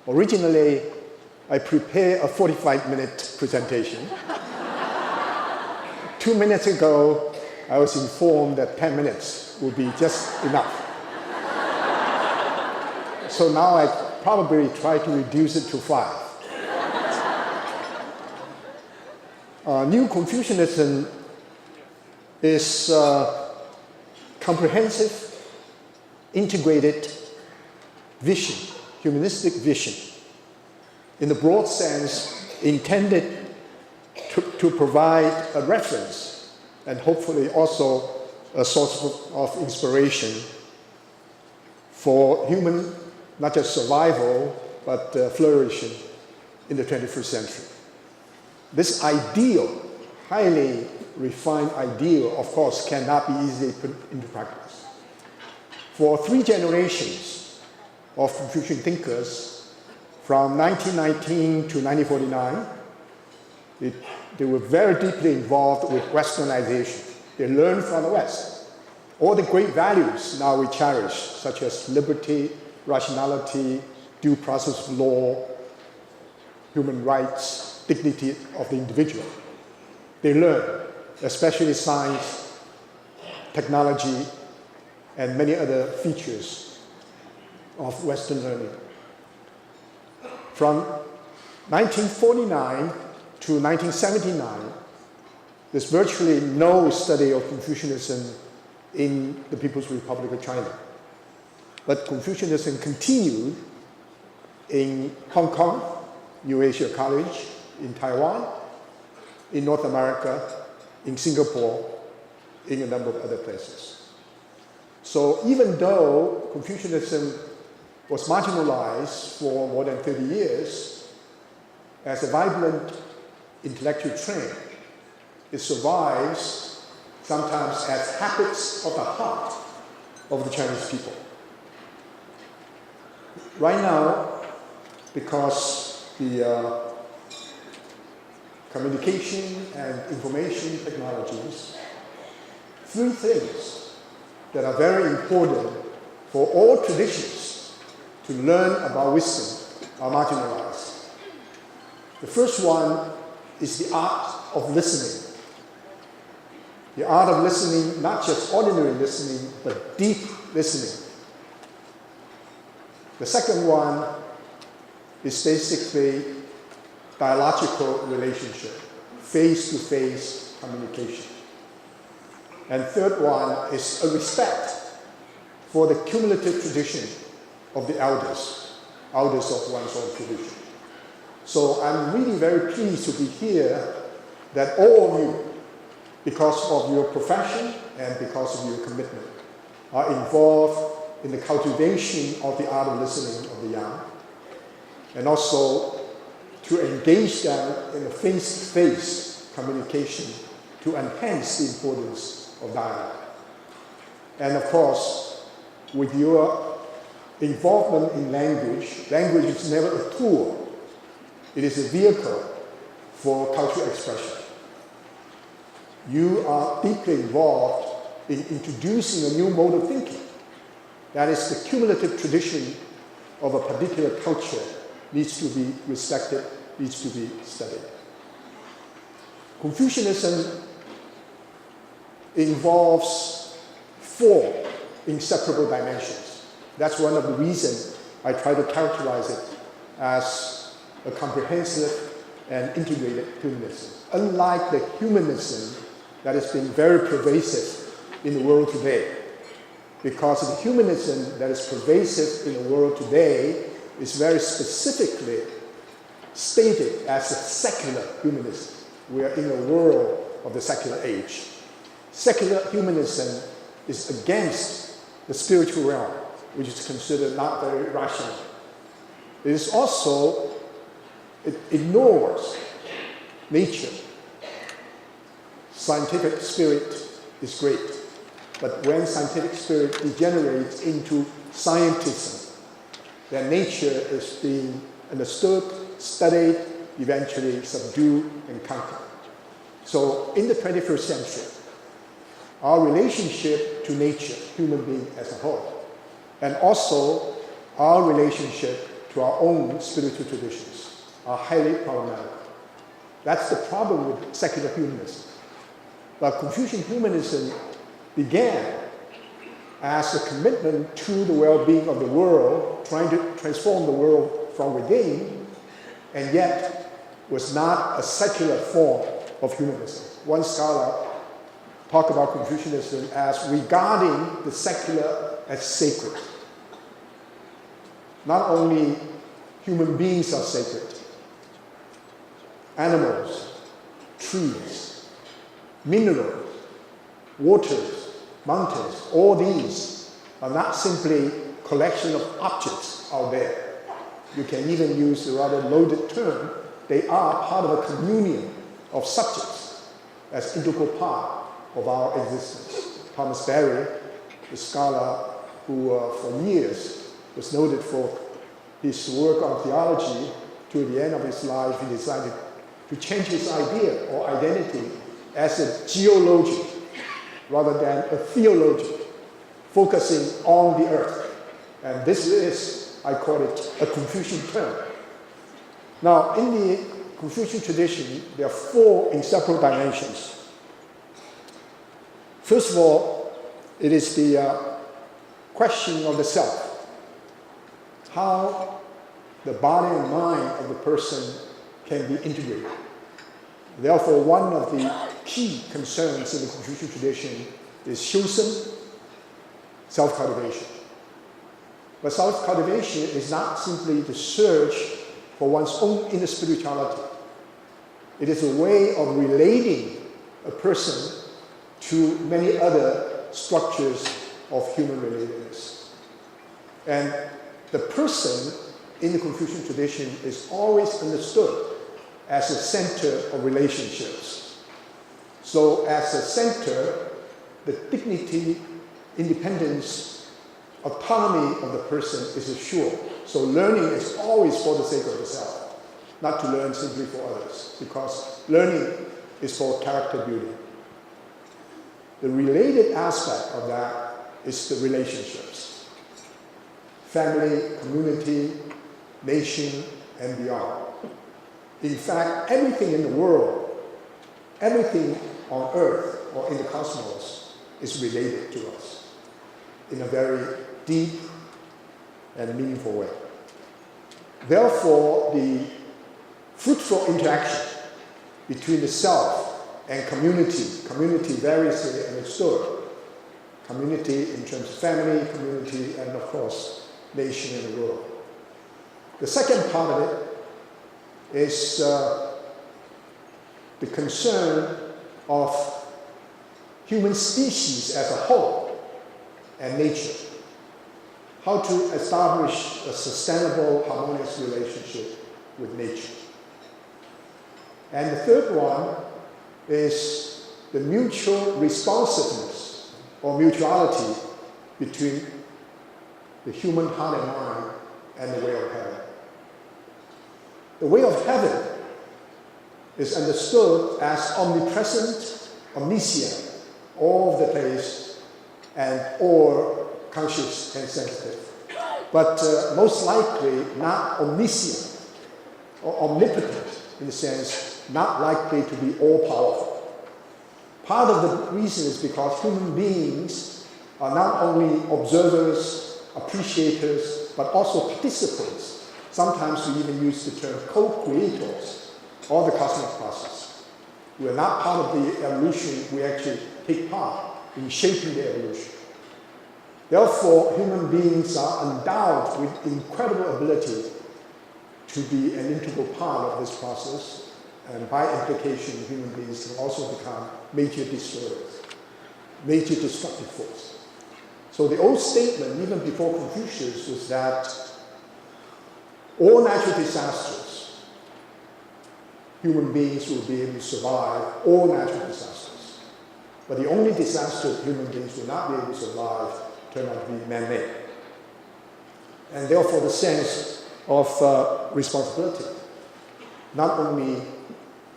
Originally, I prepared a 45-minute presentation. 2 minutes ago, I was informed that 10 minutes would be just enough. So now I probably try to reduce it to 5. New Confucianism is comprehensive, integrated vision, humanistic vision, in the broad sense intended to provide a reference and hopefully also a source of inspiration for human, not just survival, but flourishing in the 21st century. This ideal, highly refined ideal, of course, cannot be easily put into practice. For 3 generations of Confucian thinkers, from 1919 to 1949, they were very deeply involved with Westernization. They learned from the West. All the great values now we cherish, such as liberty, rationality, due process of law, human rights, dignity of the individual. They learn, especially science, technology, and many other features of Western learning. From 1949 to 1979, there's virtually no study of Confucianism in the People's Republic of China. But Confucianism continued in Hong Kong, New Asia College, in Taiwan, in North America, in Singapore, in a number of other places. So even though Confucianism was marginalized for more than 30 years, as a vibrant intellectual trend, it survives sometimes as habits of the heart of the Chinese people. Right now, because the communication and information technologies, 3 things that are very important for all traditions to learn about wisdom are marginalized. The first one is the art of listening. The art of listening, not just ordinary listening, but deep listening. The second one is basically dialogical relationship, face-to-face communication. And third one is a respect for the cumulative tradition of the elders of one's own tradition. So I'm really very pleased to be here that all of you, because of your profession and because of your commitment, are involved in the cultivation of the art of listening of the young, and also to engage them in a face-to-face communication to enhance the importance of dialogue. And of course, with your involvement in language, language is never a tool. It is a vehicle for cultural expression. You are deeply involved in introducing a new mode of thinking. That is, the cumulative tradition of a particular culture needs to be respected, needs to be studied. Confucianism involves 4 inseparable dimensions. That's one of the reasons I try to characterize it as a comprehensive and integrated humanism. Unlike the humanism that has been very pervasive in the world today, because the humanism that is pervasive in the world today is very specifically stated as a secular humanism. We are in a world of the secular age. Secular humanism is against the spiritual realm, which is considered not very rational. It is also, it ignores nature. Scientific spirit is great, but when scientific spirit degenerates into scientism, then nature is being understood, studied, eventually subdued and conquered. So in the 21st century, our relationship to nature, human being as a whole, and also our relationship to our own spiritual traditions are highly problematic. That's the problem with secular humanism. But Confucian humanism began as a commitment to the well-being of the world, trying to transform the world from within, and yet was not a secular form of humanism. One scholar talked about Confucianism as regarding the secular as sacred. Not only human beings are sacred, animals, trees, minerals, waters, mountains, all these are not simply collection of objects out there. You can even use a rather loaded term. They are part of a communion of subjects as integral part of our existence. Thomas Berry, the scholar who for years was noted for his work on theology, to the end of his life he decided to change his idea or identity as a geologian rather than a theologian, focusing on the earth. And this is, I call it, a Confucian term. Now, in the Confucian tradition, there are four inseparable dimensions. First of all, it is the question of the self. How the body and mind of the person can be integrated. Therefore, one of the key concerns in the Confucian tradition is shusen, self-cultivation. But self-cultivation is not simply the search for one's own inner spirituality. It is a way of relating a person to many other structures of human relatedness. And the person in the Confucian tradition is always understood as a center of relationships. So as a center, the dignity, independence, autonomy of the person is assured. So learning is always for the sake of the self, not to learn simply for others, because learning is for character building. The related aspect of that is the relationships. Family, community, nation, and beyond. In fact, everything in the world, everything on Earth or in the cosmos is related to us in a very deep and meaningful way. Therefore, the fruitful interaction between the self and community variously understood, community in terms of family, community, and of course, nation and the world. The second part of it is the concern of human species as a whole and nature. How to establish a sustainable, harmonious relationship with nature. And the third one is the mutual responsiveness or mutuality between the human heart and mind and the way of heaven. The way of heaven is understood as omnipresent, omniscient, all over the place, and all conscious and sensitive. But most likely not omniscient or omnipotent, in the sense not likely to be all-powerful. Part of the reason is because human beings are not only observers, appreciators, but also participants. Sometimes we even use the term co-creators of the cosmic process. We are not part of the evolution, we actually take part in shaping the evolution. Therefore, human beings are endowed with incredible ability to be an integral part of this process, and by implication, human beings can also become major destroyers, major destructive force. So the old statement, even before Confucius, was that all natural disasters, human beings will be able to survive all natural disasters. But the only disaster human beings will not be able to survive turn out to be man-made. And therefore the sense of responsibility, not only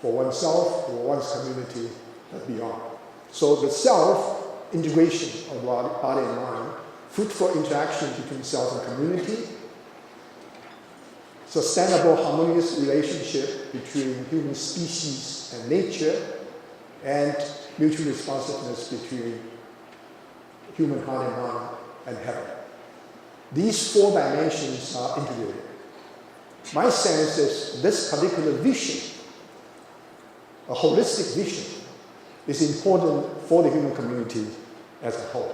for oneself or one's community, but beyond. So the self-integration of body and mind, fruitful interaction between self and community, sustainable, harmonious relationship between human species and nature, and mutual responsiveness between human heart and mind and heaven. These four dimensions are integrated. My sense is this particular vision, a holistic vision, is important for the human community as a whole.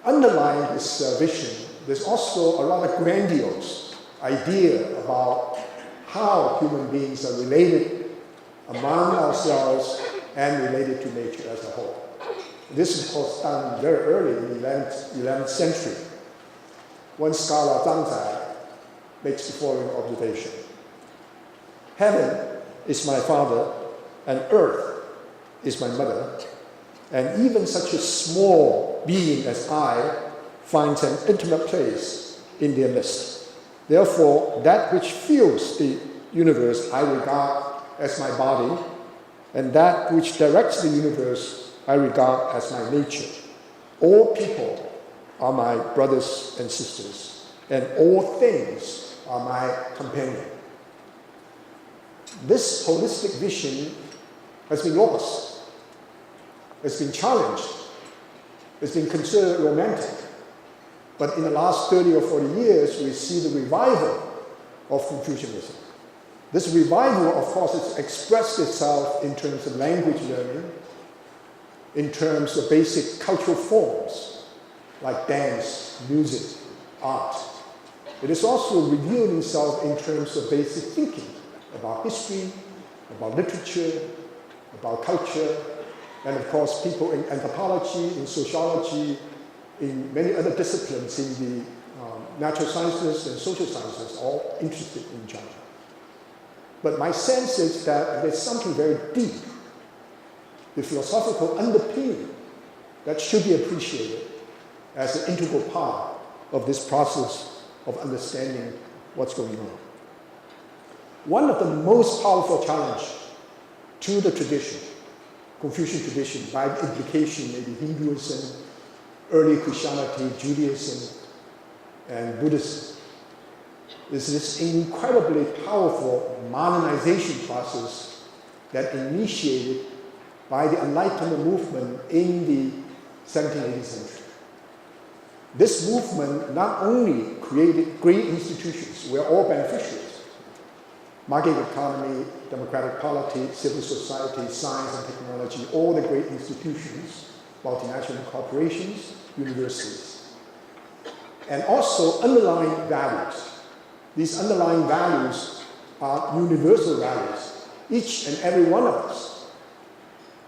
Underlying this vision, there's also a rather grandiose idea about how human beings are related among ourselves and related to nature as a whole. This, of course, done very early in the 11th century. One scholar, Zhang Zai, makes the following observation. Heaven is my father, and earth is my mother, and even such a small being as I finds an intimate place in their midst. Therefore, that which fills the universe I regard as my body, and that which directs the universe I regard as my nature. All people are my brothers and sisters, and all things are my companion. This holistic vision has been lost, has been challenged, has been considered romantic. But in the last 30 or 40 years, we see the revival of Confucianism. This revival, of course, has expressed itself in terms of language learning, in terms of basic cultural forms like dance, music, art. It has also revealed itself in terms of basic thinking about history, about literature, about culture, and of course people in anthropology, in sociology, in many other disciplines in the natural sciences and social sciences, all interested in China. But my sense is that there's something very deep, the philosophical underpinning, that should be appreciated as an integral part of this process of understanding what's going on. One of the most powerful challenges to the tradition, Confucian tradition, by implication maybe Hinduism, early Christianity, Judaism, and Buddhism, is this incredibly powerful modernization process that initiated by the Enlightenment movement in the 17th, 18th century. This movement not only created great institutions, we're all beneficiaries, market economy, democratic polity, civil society, science and technology, all the great institutions, multinational corporations, universities, and also underlying values. These underlying values are universal values. Each and every one of us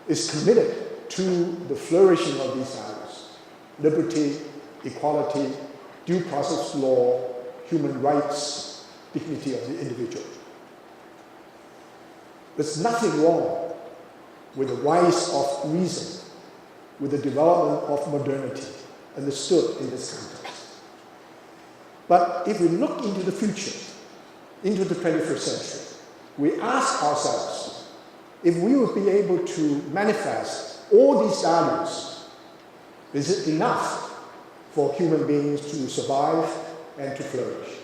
is committed to the flourishing of these values: liberty, equality, due process law, human rights, dignity of the individual. There's nothing wrong with the rise of reason, with the development of modernity, understood in this context. But if we look into the future, into the 21st century, we ask ourselves if we would be able to manifest all these values, is it enough for human beings to survive and to flourish?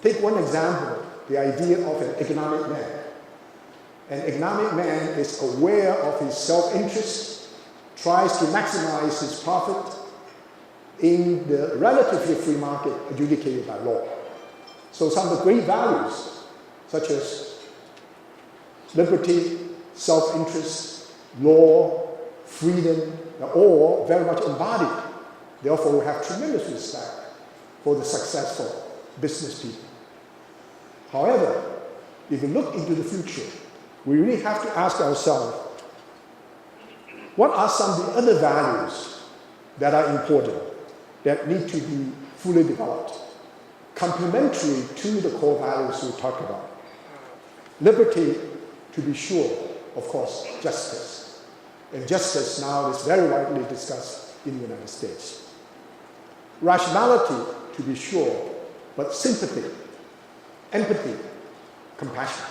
Take one example, the idea of an economic man. An economic man is aware of his self-interest, tries to maximize his profit in the relatively free market adjudicated by law. So some of the great values, such as liberty, self-interest, law, freedom, are all very much embodied. Therefore, we have tremendous respect for the successful business people. However, if we look into the future, we really have to ask ourselves, what are some of the other values that are important, that need to be fully developed, complementary to the core values we talked about? Liberty, to be sure, of course, justice. And justice now is very widely discussed in the United States. Rationality, to be sure, but sympathy, empathy, compassion.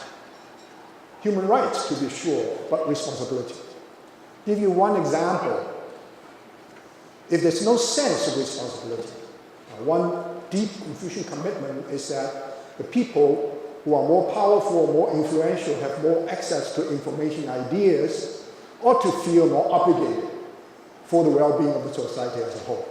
Human rights, to be sure, but responsibility. Give you one example. If there's no sense of responsibility, one deep Confucian commitment is that the people who are more powerful, more influential, have more access to information, ideas, ought to feel more obligated for the well-being of the society as a whole.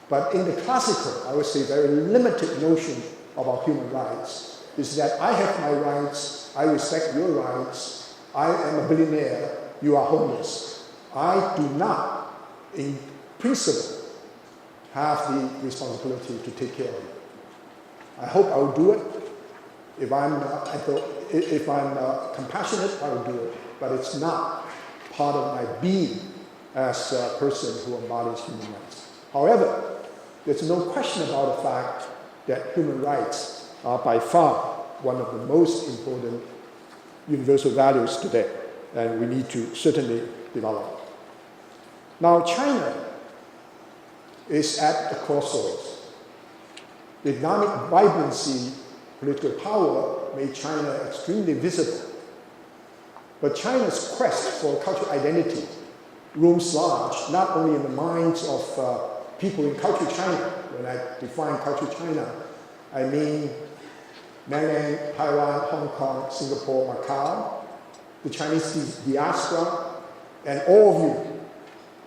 But in the classical, I would say very limited notion of our human rights is that I have my rights, I respect your rights, I am a billionaire, you are homeless. I do not, in principle, have the responsibility to take care of you. I hope I will do it. If I'm compassionate, I will do it. But it's not part of my being as a person who embodies human rights. However, there's no question about the fact that human rights are by far one of the most important universal values today, and we need to certainly develop. Now, China is at the crossroads. The economic vibrancy, political power made China extremely visible. But China's quest for cultural identity looms large, not only in the minds of people in cultural China. When I define cultural China, I mean mainland, Taiwan, Hong Kong, Singapore, Macau, the Chinese diaspora, and all of you,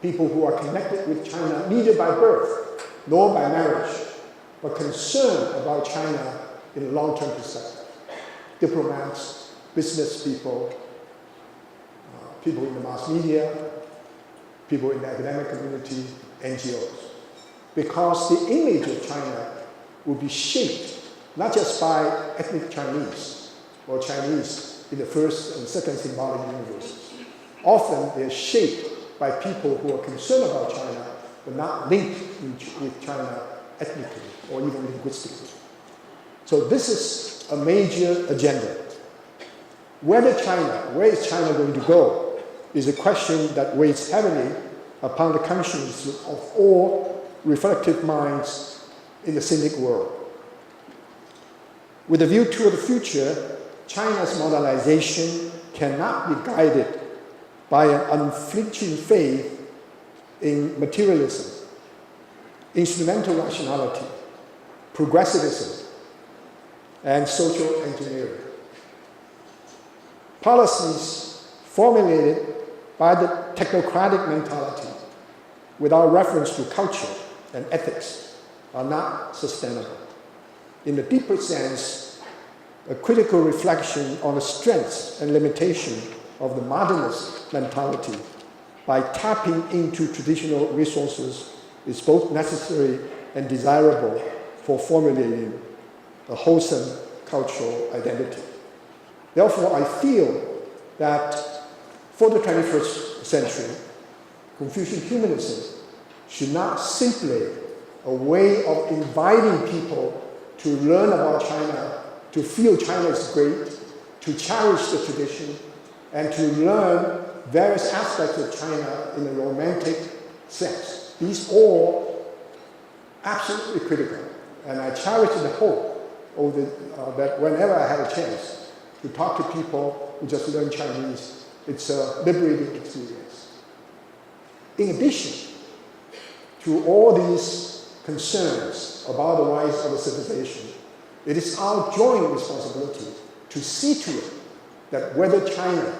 people who are connected with China, neither by birth nor by marriage, but concerned about China in a long-term perspective. Diplomats, business people, people in the mass media, people in the academic community, NGOs. Because the image of China will be shaped not just by ethnic Chinese or Chinese in the first and second symbolic universes. Often they're shaped by people who are concerned about China but not linked with China ethnically or even linguistically. So this is a major agenda. Where is China going to go, is a question that weighs heavily upon the conscience of all reflective minds in the cynic world. With a view to the future, China's modernization cannot be guided by an unflinching faith in materialism, instrumental rationality, progressivism, and social engineering. Policies formulated by the technocratic mentality without reference to culture and ethics are not sustainable. In the deeper sense, a critical reflection on the strengths and limitations of the modernist mentality by tapping into traditional resources is both necessary and desirable for formulating a wholesome cultural identity. Therefore, I feel that for the 21st century, Confucian humanism should not simply a way of inviting people to learn about China, to feel China is great, to cherish the tradition, and to learn various aspects of China in a romantic sense. These all absolutely critical. And I cherish the hope that whenever I have a chance to talk to people who just learn Chinese, it's a liberating experience. In addition to all these concerns about the rise of a civilization, it is our joint responsibility to see to it that whether China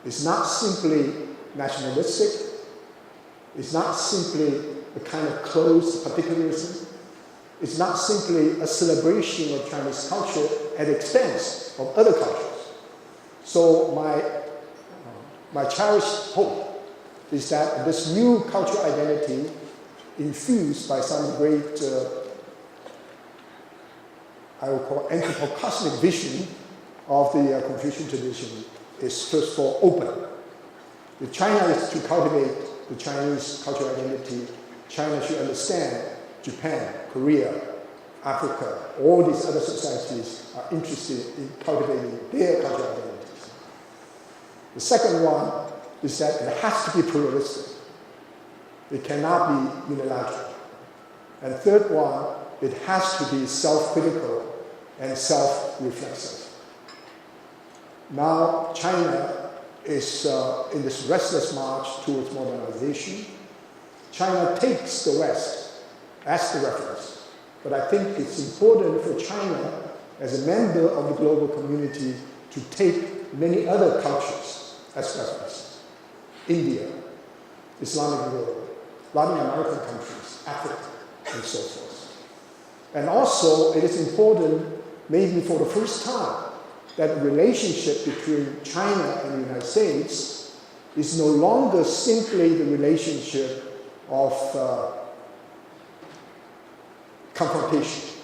is not simply nationalistic, is not simply a kind of closed particularism, it's not simply a celebration of Chinese culture at the expense of other cultures. So my cherished hope is that this new cultural identity, infused by some great, I would call anthropocosmic vision of the Confucian tradition, is first of all open. If China is to cultivate the Chinese cultural identity, China should understand Japan, Korea, Africa, all these other societies are interested in cultivating their cultural identities. The second one is that it has to be pluralistic. It cannot be unilateral. And third one, it has to be self-critical and self-reflexive. Now, China is in this restless march towards modernization. China takes the West as the reference. but I think it's important for China as a member of the global community to take many other cultures as reference. India, Islamic world, Latin American countries, Africa, and so forth. And also, it is important, maybe for the first time, that the relationship between China and the United States is no longer simply the relationship of confrontation.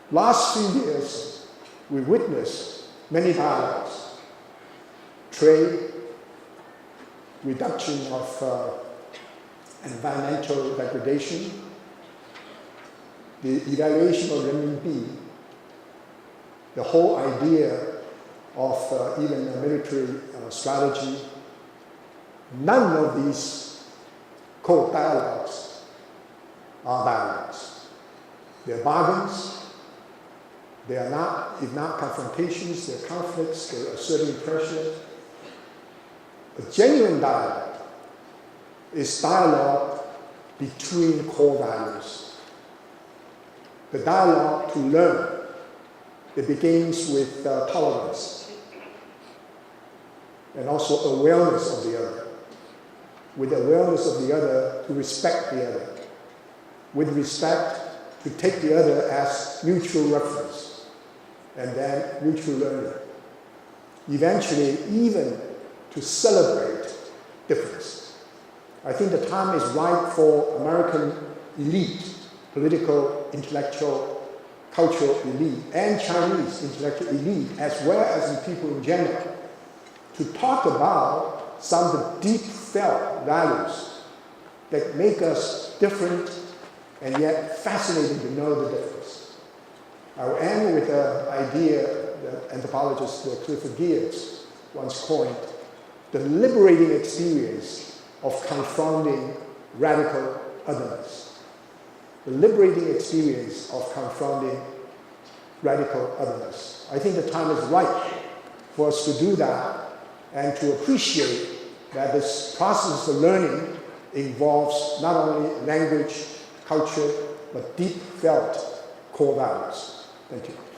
Last few years, we witnessed many dialogues, trade, reduction of environmental degradation, the evaluation of renminbi, the whole idea of even a military strategy. None of these quote dialogues are dialogues. They're bargains. They are not, if not confrontations, they're conflicts, they're asserting pressure. A genuine dialogue is dialogue between core values. The dialogue to learn. It begins with tolerance and also awareness of the other. With awareness of the other, to respect the other. With respect, to take the other as mutual reference, and then mutual learning. Eventually, even to celebrate difference. I think the time is right for American elite, political, intellectual, cultural elite, and Chinese intellectual elite, as well as in people in general, to talk about some of the deep felt values that make us different and yet fascinating to know the difference. I will end with an idea that anthropologist Clifford Geertz once coined, the liberating experience of confronting radical otherness. The liberating experience of confronting radical otherness. I think the time is right for us to do that and to appreciate that this process of learning involves not only language, culture, but deep felt core values. Thank you.